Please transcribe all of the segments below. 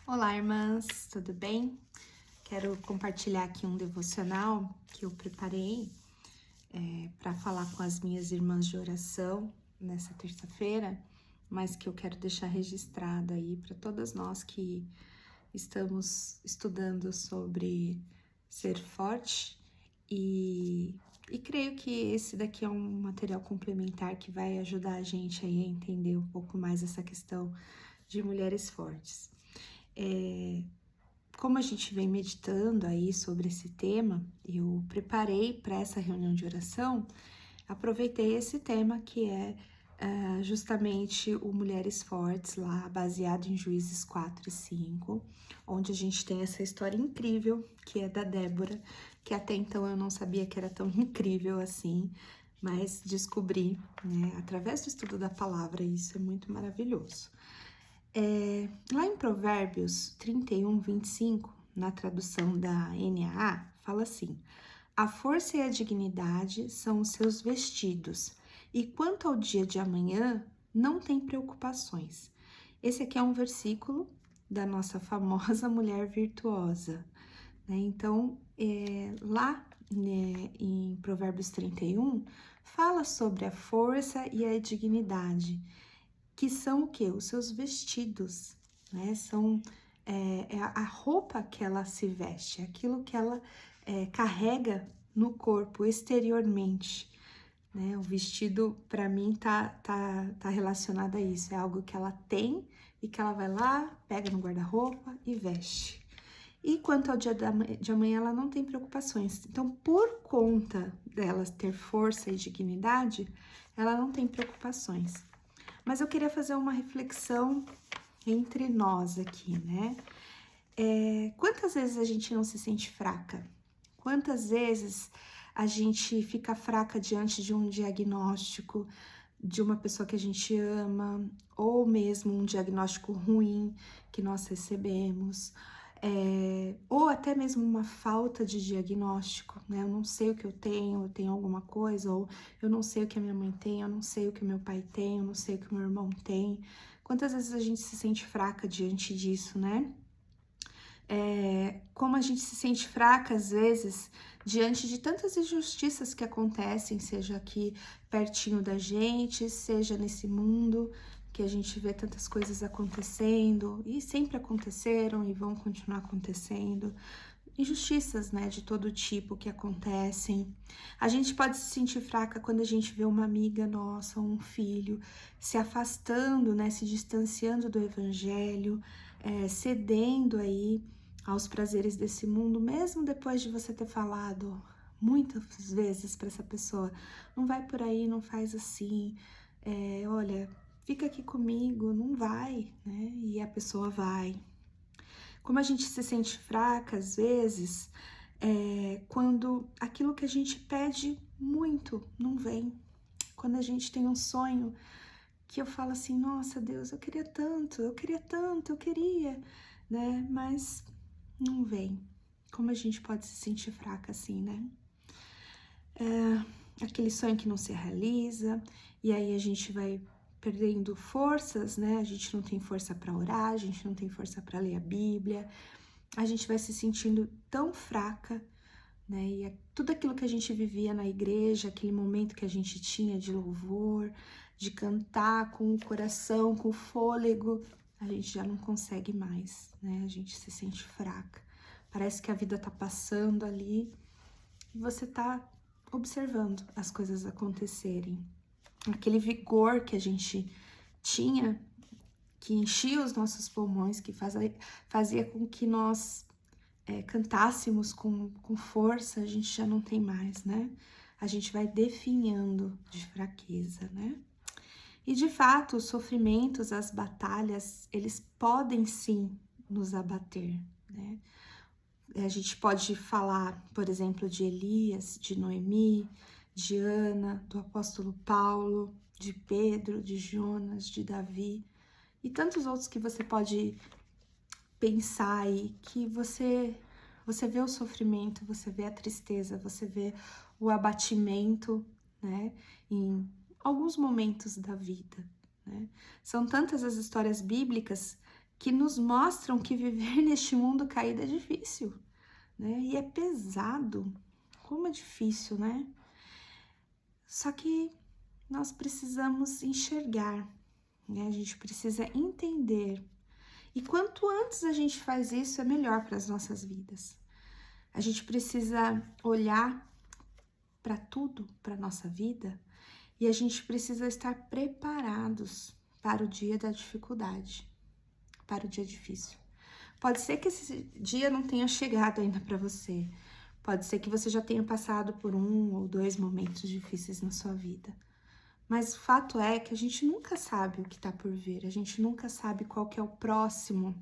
Olá, irmãs, tudo bem? Quero compartilhar aqui um devocional que eu preparei para falar com as minhas irmãs de oração nessa terça-feira, mas que eu quero deixar registrado aí para todas nós que estamos estudando sobre ser forte e creio que esse daqui é um material complementar que vai ajudar a gente aí a entender um pouco mais essa questão de mulheres fortes. Como a gente vem meditando aí sobre esse tema, eu preparei para essa reunião de oração, aproveitei esse tema que é justamente o Mulheres Fortes, lá baseado em Juízes 4 e 5, onde a gente tem essa história incrível, que é da Débora, que até então eu não sabia que era tão incrível assim, mas descobri, né, através do estudo da palavra, e isso é muito maravilhoso. Lá em Provérbios 31, 25, na tradução da NAA, fala assim: a força e a dignidade são os seus vestidos, e quanto ao dia de amanhã, não tem preocupações. Esse aqui é um versículo da nossa famosa mulher virtuosa, né? Então, lá, né, em Provérbios 31, fala sobre a força e a dignidade, que são o quê? Os seus vestidos, né? São a roupa que ela se veste, aquilo que ela carrega no corpo exteriormente, né? O vestido, para mim, tá relacionado a isso, é algo que ela tem e que ela vai lá, pega no guarda-roupa e veste. E quanto ao dia de amanhã, ela não tem preocupações. Então, por conta dela ter força e dignidade, ela não tem preocupações. Mas eu queria fazer uma reflexão entre nós aqui, né? Quantas vezes a gente não se sente fraca? Quantas vezes a gente fica fraca diante de um diagnóstico de uma pessoa que a gente ama, ou mesmo um diagnóstico ruim que nós recebemos, ou até mesmo uma falta de diagnóstico, né? Eu não sei o que eu tenho alguma coisa, ou eu não sei o que a minha mãe tem, eu não sei o que o meu pai tem, eu não sei o que o meu irmão tem. Quantas vezes a gente se sente fraca diante disso, né? Como a gente se sente fraca às vezes diante de tantas injustiças que acontecem, seja aqui pertinho da gente, seja nesse mundo que a gente vê tantas coisas acontecendo e sempre aconteceram e vão continuar acontecendo. Injustiças, né, de todo tipo que acontecem. A gente pode se sentir fraca quando a gente vê uma amiga nossa, um filho, se afastando, né, se distanciando do evangelho, cedendo aí aos prazeres desse mundo, mesmo depois de você ter falado muitas vezes para essa pessoa: não vai por aí, não faz assim, olha, fica aqui comigo, não vai, né? E a pessoa vai. Como a gente se sente fraca às vezes, quando aquilo que a gente pede muito não vem. Quando a gente tem um sonho que eu falo assim: nossa, Deus, eu queria tanto, eu queria tanto, eu queria, né? Mas não vem. Como a gente pode se sentir fraca assim, né? Aquele sonho que não se realiza, e aí a gente vai perdendo forças, né? A gente não tem força para orar, a gente não tem força para ler a Bíblia, a gente vai se sentindo tão fraca, né? E tudo aquilo que a gente vivia na igreja, aquele momento que a gente tinha de louvor, de cantar com o coração, com o fôlego, a gente já não consegue mais, né? A gente se sente fraca. Parece que a vida tá passando ali e você tá observando as coisas acontecerem. Aquele vigor que a gente tinha, que enchia os nossos pulmões, que fazia com que nós cantássemos com força, a gente já não tem mais, né? A gente vai definhando de fraqueza, né? E de fato, os sofrimentos, as batalhas, eles podem sim nos abater, né? A gente pode falar, por exemplo, de Elias, de Noemi, de Ana, do apóstolo Paulo, de Pedro, de Jonas, de Davi e tantos outros que você pode pensar aí, que você vê o sofrimento, você vê a tristeza, você vê o abatimento, né, em alguns momentos da vida, né? São tantas as histórias bíblicas que nos mostram que viver neste mundo caído é difícil, né? E é pesado. Como é difícil, né? Só que nós precisamos enxergar, né? A gente precisa entender. E quanto antes a gente faz isso, é melhor para as nossas vidas. A gente precisa olhar para tudo, para a nossa vida, e a gente precisa estar preparados para o dia da dificuldade, para o dia difícil. Pode ser que esse dia não tenha chegado ainda para você. Pode ser que você já tenha passado por 1 ou 2 momentos difíceis na sua vida. Mas o fato é que a gente nunca sabe o que está por vir. A gente nunca sabe qual que é o próximo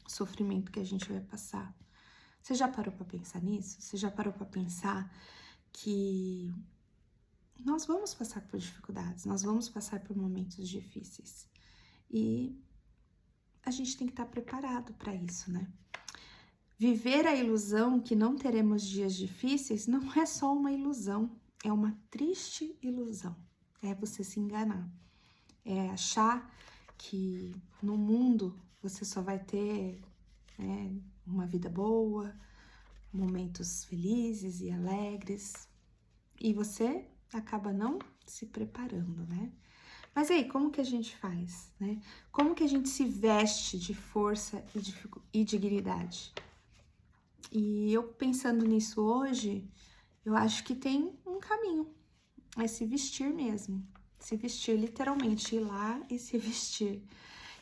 sofrimento que a gente vai passar. Você já parou para pensar nisso? Você já parou para pensar que nós vamos passar por dificuldades, nós vamos passar por momentos difíceis. E a gente tem que estar preparado para isso, né? Viver a ilusão que não teremos dias difíceis não é só uma ilusão, é uma triste ilusão. É você se enganar, é achar que no mundo você só vai ter, né, uma vida boa, momentos felizes e alegres, e você acaba não se preparando, né? Mas aí, como que a gente faz, né? Como que a gente se veste de força e dignidade? E eu pensando nisso hoje, eu acho que tem um caminho, é se vestir mesmo. Se vestir literalmente, ir lá e se vestir.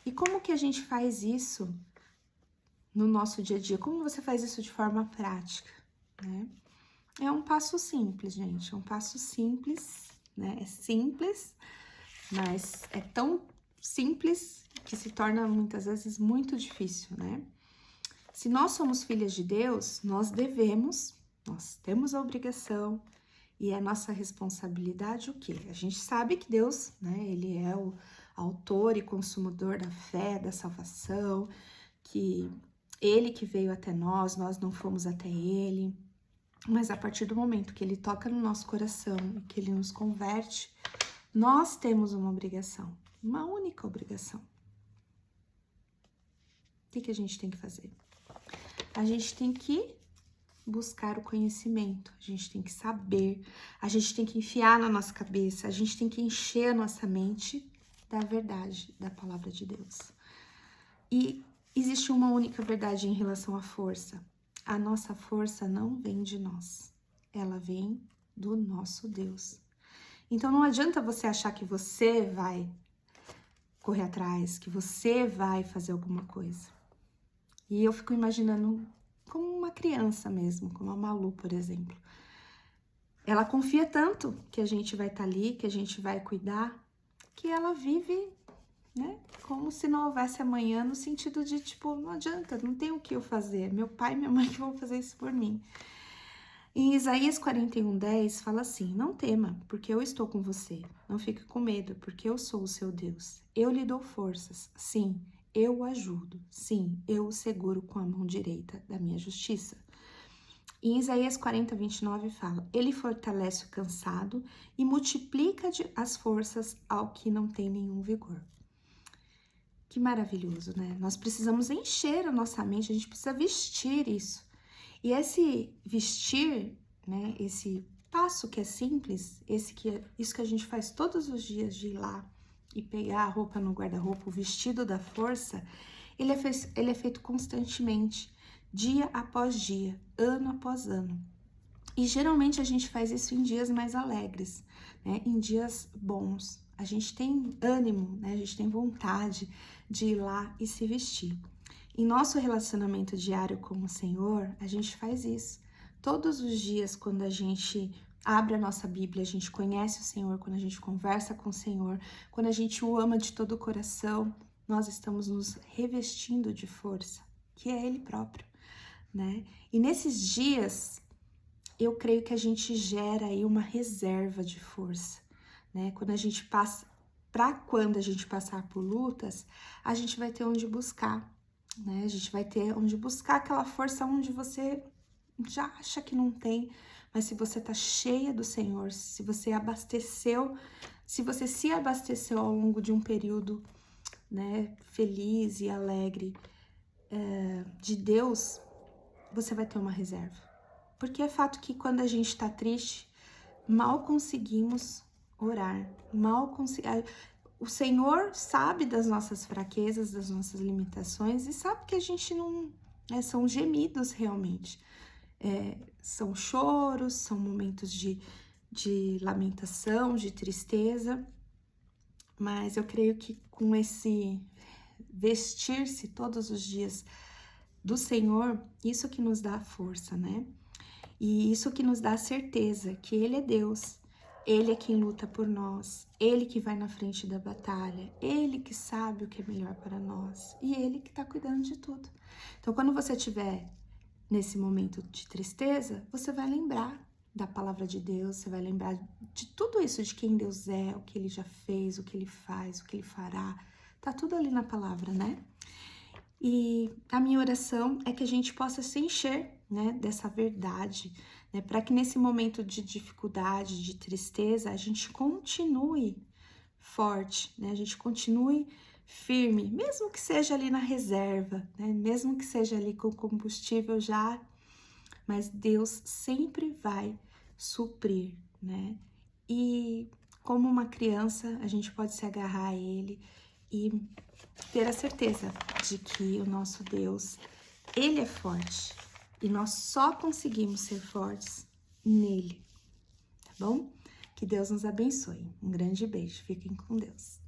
E como que a gente faz isso no nosso dia a dia? Como você faz isso de forma prática, né? É um passo simples, gente, é um passo simples, né? É simples, mas é tão simples que se torna muitas vezes muito difícil, né? Se nós somos filhas de Deus, nós temos a obrigação e é nossa responsabilidade o quê? A gente sabe que Deus, né, ele é o autor e consumador da fé, da salvação, que ele que veio até nós não fomos até ele. Mas a partir do momento que ele toca no nosso coração e que ele nos converte, nós temos uma obrigação, uma única obrigação. O que a gente tem que fazer? A gente tem que buscar o conhecimento, a gente tem que saber, a gente tem que enfiar na nossa cabeça, a gente tem que encher a nossa mente da verdade, da palavra de Deus. E existe uma única verdade em relação à força. A nossa força não vem de nós, ela vem do nosso Deus. Então não adianta você achar que você vai correr atrás, que você vai fazer alguma coisa. E eu fico imaginando como uma criança mesmo, como a Malu, por exemplo. Ela confia tanto que a gente vai estar ali, que a gente vai cuidar, que ela vive, né, como se não houvesse amanhã, no sentido de, tipo, não adianta, não tem o que eu fazer, meu pai e minha mãe que vão fazer isso por mim. Em Isaías 41:10 fala assim: não tema, porque eu estou com você, não fique com medo, porque eu sou o seu Deus, eu lhe dou forças, sim, eu o ajudo, sim, eu o seguro com a mão direita da minha justiça. Em Isaías 40:29 fala: ele fortalece o cansado e multiplica as forças ao que não tem nenhum vigor. Que maravilhoso, né? Nós precisamos encher a nossa mente, a gente precisa vestir isso. E esse vestir, né, esse passo que é simples, isso que a gente faz todos os dias de ir lá e pegar a roupa no guarda-roupa, o vestido da força, ele é feito constantemente, dia após dia, ano após ano. E geralmente a gente faz isso em dias mais alegres, né, em dias bons. A gente tem ânimo, né, a gente tem vontade de ir lá e se vestir. Em nosso relacionamento diário com o Senhor, a gente faz isso. Todos os dias, quando a gente abre a nossa Bíblia, a gente conhece o Senhor, quando a gente conversa com o Senhor, quando a gente o ama de todo o coração, nós estamos nos revestindo de força, que é Ele próprio, né? E nesses dias, eu creio que a gente gera aí uma reserva de força, né? Quando a gente passar por lutas, a gente vai ter onde buscar, né? A gente vai ter onde buscar aquela força onde você já acha que não tem, mas se você tá cheia do Senhor, se você se abasteceu ao longo de um período né, feliz e alegre de Deus, você vai ter uma reserva. Porque é fato que quando a gente tá triste, mal conseguimos orar, o Senhor sabe das nossas fraquezas, das nossas limitações e sabe que a gente não, são gemidos realmente, são choros, são momentos de lamentação, de tristeza, mas eu creio que com esse vestir-se todos os dias do Senhor, isso que nos dá força, né? E isso que nos dá a certeza que Ele é Deus, Ele é quem luta por nós, Ele que vai na frente da batalha, Ele que sabe o que é melhor para nós e Ele que está cuidando de tudo. Então, quando você estiver nesse momento de tristeza, você vai lembrar da palavra de Deus, você vai lembrar de tudo isso, de quem Deus é, o que Ele já fez, o que Ele faz, o que Ele fará. Tá tudo ali na palavra, né? E a minha oração é que a gente possa se encher, né, dessa verdade, né, para que nesse momento de dificuldade, de tristeza, a gente continue forte, né, a gente continue firme, mesmo que seja ali na reserva, né, mesmo que seja ali com combustível já, mas Deus sempre vai suprir, né? E como uma criança, a gente pode se agarrar a Ele e ter a certeza de que o nosso Deus, Ele é forte e nós só conseguimos ser fortes nele, tá bom? Que Deus nos abençoe. Um grande beijo, fiquem com Deus.